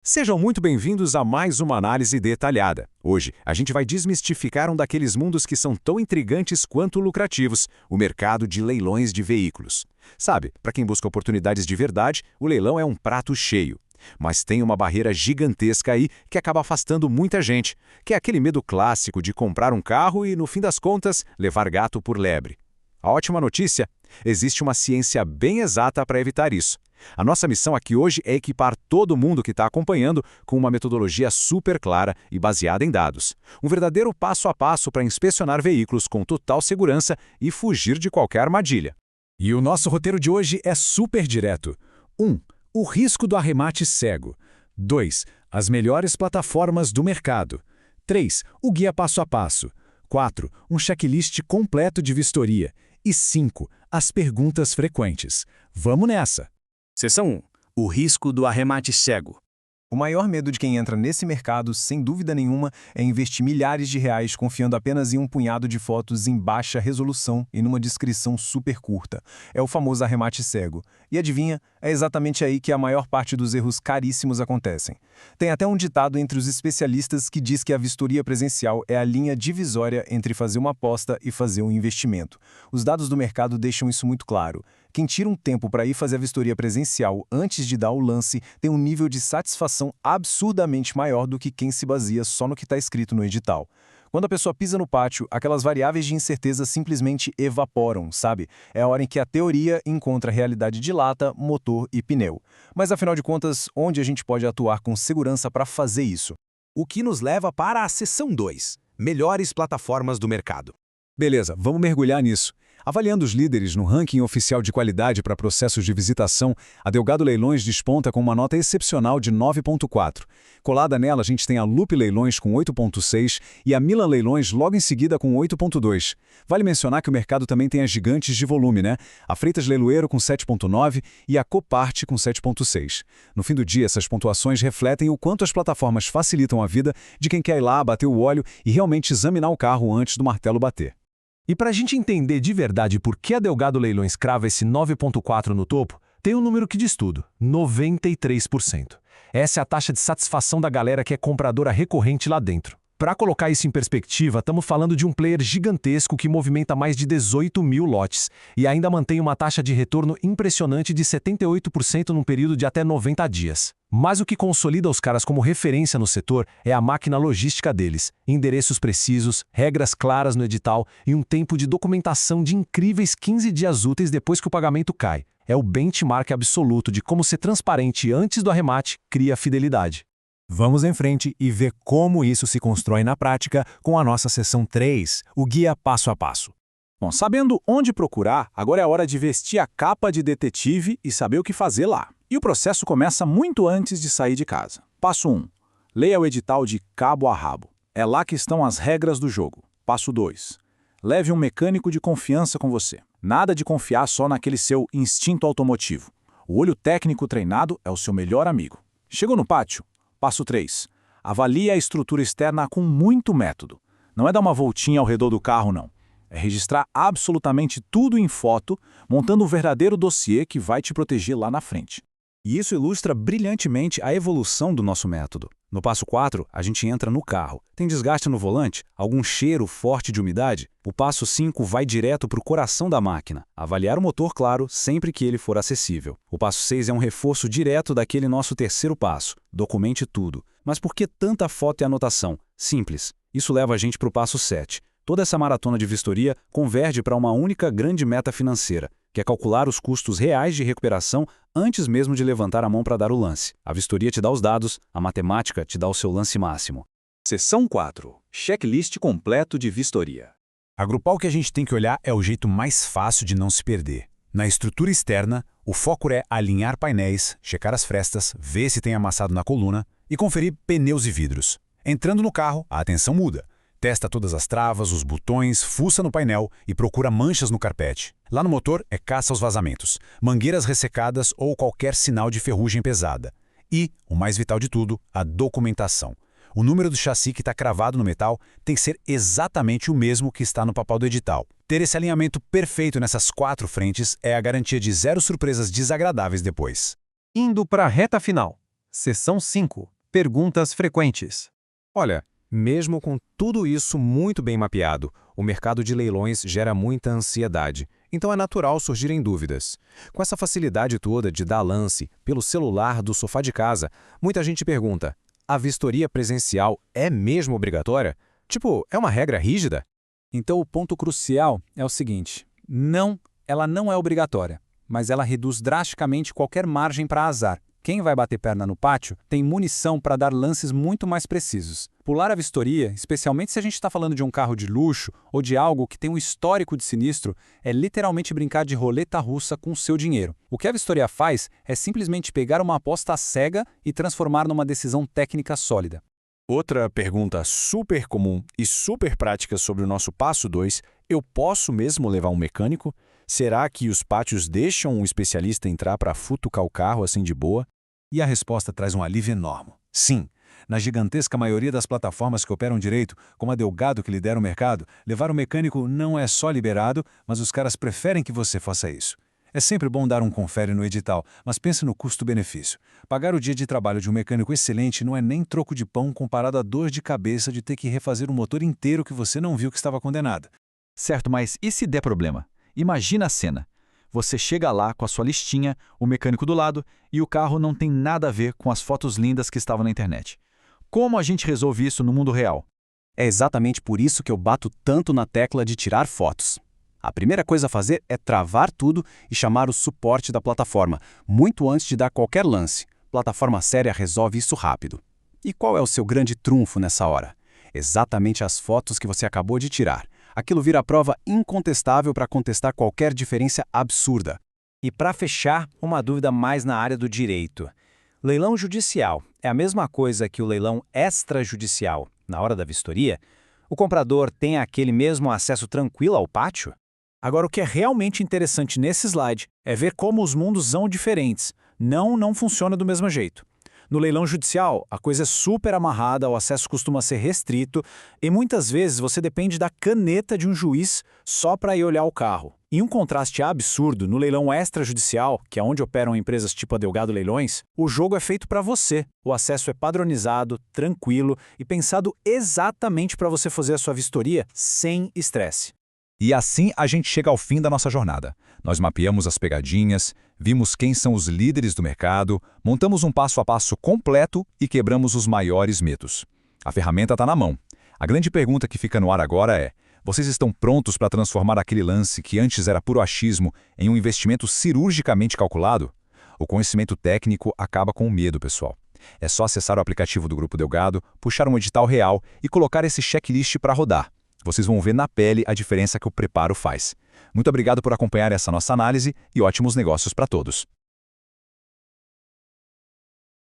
Sejam muito bem-vindos a mais uma análise detalhada. Hoje, a gente vai desmistificar um daqueles mundos que são tão intrigantes quanto lucrativos, o mercado de leilões de veículos. Sabe, para quem busca oportunidades de verdade, o leilão é um prato cheio. Mas tem uma barreira gigantesca aí que acaba afastando muita gente, que é aquele medo clássico de comprar um carro e, no fim das contas, levar gato por lebre. A ótima notícia? Existe uma ciência bem exata para evitar isso. A nossa missão aqui hoje é equipar todo mundo que está acompanhando com uma metodologia super clara e baseada em dados. Um verdadeiro passo a passo para inspecionar veículos com total segurança e fugir de qualquer armadilha. E o nosso roteiro de hoje é super direto. 1. O risco do arremate cego. 2. As melhores plataformas do mercado. 3. O guia passo a passo. 4. Um checklist completo de vistoria. E 5. As perguntas frequentes. Vamos nessa! Seção 1. O risco do arremate cego. O maior medo de quem entra nesse mercado, sem dúvida nenhuma, é investir milhares de reais confiando apenas em um punhado de fotos em baixa resolução e numa descrição super curta. É o famoso arremate cego. E adivinha, é exatamente aí que a maior parte dos erros caríssimos acontecem. Tem até um ditado entre os especialistas que diz que a vistoria presencial é a linha divisória entre fazer uma aposta e fazer um investimento. Os dados do mercado deixam isso muito claro. Quem tira um tempo para ir fazer a vistoria presencial antes de dar o lance tem um nível de satisfação absurdamente maior do que quem se baseia só no que está escrito no edital. Quando a pessoa pisa no pátio, aquelas variáveis de incerteza simplesmente evaporam, sabe? É a hora em que a teoria encontra a realidade de lata, motor e pneu. Mas afinal de contas, onde a gente pode atuar com segurança para fazer isso? O que nos leva para a seção 2, melhores plataformas do mercado. Beleza, vamos mergulhar nisso. Avaliando os líderes no ranking oficial de qualidade para processos de visitação, a Delgado Leilões desponta com uma nota excepcional de 9.4. Colada nela, a gente tem a Loop Leilões com 8.6 e a Milan Leilões logo em seguida com 8.2. Vale mencionar que o mercado também tem as gigantes de volume, né? A Freitas Leiloeiro com 7.9 e a Copart com 7.6. No fim do dia, essas pontuações refletem o quanto as plataformas facilitam a vida de quem quer ir lá, bater o óleo e realmente examinar o carro antes do martelo bater. E para a gente entender de verdade por que a Delgado Leilões crava esse 9.4 no topo, tem um número que diz tudo: 93%. Essa é a taxa de satisfação da galera que é compradora recorrente lá dentro. Para colocar isso em perspectiva, estamos falando de um player gigantesco que movimenta mais de 18 mil lotes e ainda mantém uma taxa de retorno impressionante de 78% num período de até 90 dias. Mas o que consolida os caras como referência no setor é a máquina logística deles, endereços precisos, regras claras no edital e um tempo de documentação de incríveis 15 dias úteis depois que o pagamento cai. É o benchmark absoluto de como ser transparente antes do arremate cria fidelidade. Vamos em frente e ver como isso se constrói na prática com a nossa seção 3, o guia passo a passo. Bom, sabendo onde procurar, agora é a hora de vestir a capa de detetive e saber o que fazer lá. E o processo começa muito antes de sair de casa. Passo 1. Leia o edital de cabo a rabo. É lá que estão as regras do jogo. Passo 2. Leve um mecânico de confiança com você. Nada de confiar só naquele seu instinto automotivo. O olho técnico treinado é o seu melhor amigo. Chegou no pátio? Passo 3. Avalie a estrutura externa com muito método. Não é dar uma voltinha ao redor do carro, não. É registrar absolutamente tudo em foto, montando um verdadeiro dossiê que vai te proteger lá na frente. E isso ilustra brilhantemente a evolução do nosso método. No passo 4, a gente entra no carro. Tem desgaste no volante? Algum cheiro forte de umidade? O passo 5 vai direto para o coração da máquina. Avaliar o motor, claro, sempre que ele for acessível. O passo 6 é um reforço direto daquele nosso terceiro passo. Documente tudo. Mas por que tanta foto e anotação? Simples. Isso leva a gente para o passo 7. Toda essa maratona de vistoria converge para uma única grande meta financeira, que é calcular os custos reais de recuperação antes mesmo de levantar a mão para dar o lance. A vistoria te dá os dados, a matemática te dá o seu lance máximo. Seção 4. Checklist completo de vistoria. Agrupar o que a gente tem que olhar é o jeito mais fácil de não se perder. Na estrutura externa, o foco é alinhar painéis, checar as frestas, ver se tem amassado na coluna e conferir pneus e vidros. Entrando no carro, a atenção muda. Testa todas as travas, os botões, fuça no painel e procura manchas no carpete. Lá no motor é caça aos vazamentos, mangueiras ressecadas ou qualquer sinal de ferrugem pesada. E, o mais vital de tudo, a documentação. O número do chassi que está cravado no metal tem que ser exatamente o mesmo que está no papel do edital. Ter esse alinhamento perfeito nessas 4 frentes é a garantia de zero surpresas desagradáveis depois. Indo para a reta final. Seção 5. Perguntas frequentes. Olha, mesmo com tudo isso muito bem mapeado, o mercado de leilões gera muita ansiedade, então é natural surgirem dúvidas. Com essa facilidade toda de dar lance pelo celular do sofá de casa, muita gente pergunta: a vistoria presencial é mesmo obrigatória? Tipo, é uma regra rígida? Então o ponto crucial é o seguinte: não, ela não é obrigatória, mas ela reduz drasticamente qualquer margem para azar. Quem vai bater perna no pátio tem munição para dar lances muito mais precisos. Pular a vistoria, especialmente se a gente está falando de um carro de luxo ou de algo que tem um histórico de sinistro, é literalmente brincar de roleta russa com o seu dinheiro. O que a vistoria faz é simplesmente pegar uma aposta cega e transformar numa decisão técnica sólida. Outra pergunta super comum e super prática sobre o nosso passo 2, eu posso mesmo levar um mecânico? Será que os pátios deixam um especialista entrar para futucar o carro assim de boa? E a resposta traz um alívio enorme. Sim, na gigantesca maioria das plataformas que operam direito, como a Delgado que lidera o mercado, levar um mecânico não é só liberado, mas os caras preferem que você faça isso. É sempre bom dar um confere no edital, mas pense no custo-benefício. Pagar o dia de trabalho de um mecânico excelente não é nem troco de pão comparado à dor de cabeça de ter que refazer um motor inteiro que você não viu que estava condenado. Certo, mas e se der problema? Imagina a cena. Você chega lá com a sua listinha, o mecânico do lado, e o carro não tem nada a ver com as fotos lindas que estavam na internet. Como a gente resolve isso no mundo real? É exatamente por isso que eu bato tanto na tecla de tirar fotos. A primeira coisa a fazer é travar tudo e chamar o suporte da plataforma, muito antes de dar qualquer lance. Plataforma séria resolve isso rápido. E qual é o seu grande trunfo nessa hora? Exatamente as fotos que você acabou de tirar. Aquilo vira prova incontestável para contestar qualquer diferença absurda. E para fechar, uma dúvida mais na área do direito. Leilão judicial é a mesma coisa que o leilão extrajudicial na hora da vistoria? O comprador tem aquele mesmo acesso tranquilo ao pátio? Agora, o que é realmente interessante nesse slide é ver como os mundos são diferentes. Não funciona do mesmo jeito. No leilão judicial, a coisa é super amarrada, o acesso costuma ser restrito e muitas vezes você depende da caneta de um juiz só para ir olhar o carro. Em um contraste absurdo, no leilão extrajudicial, que é onde operam empresas tipo a Delgado Leilões, o jogo é feito para você. O acesso é padronizado, tranquilo e pensado exatamente para você fazer a sua vistoria sem estresse. E assim a gente chega ao fim da nossa jornada. Nós mapeamos as pegadinhas, vimos quem são os líderes do mercado, montamos um passo a passo completo e quebramos os maiores mitos. A ferramenta está na mão. A grande pergunta que fica no ar agora é: vocês estão prontos para transformar aquele lance que antes era puro achismo em um investimento cirurgicamente calculado? O conhecimento técnico acaba com o medo, pessoal. É só acessar o aplicativo do Grupo Delgado, puxar um edital real e colocar esse checklist para rodar. Vocês vão ver na pele a diferença que o preparo faz. Muito obrigado por acompanhar essa nossa análise e ótimos negócios para todos.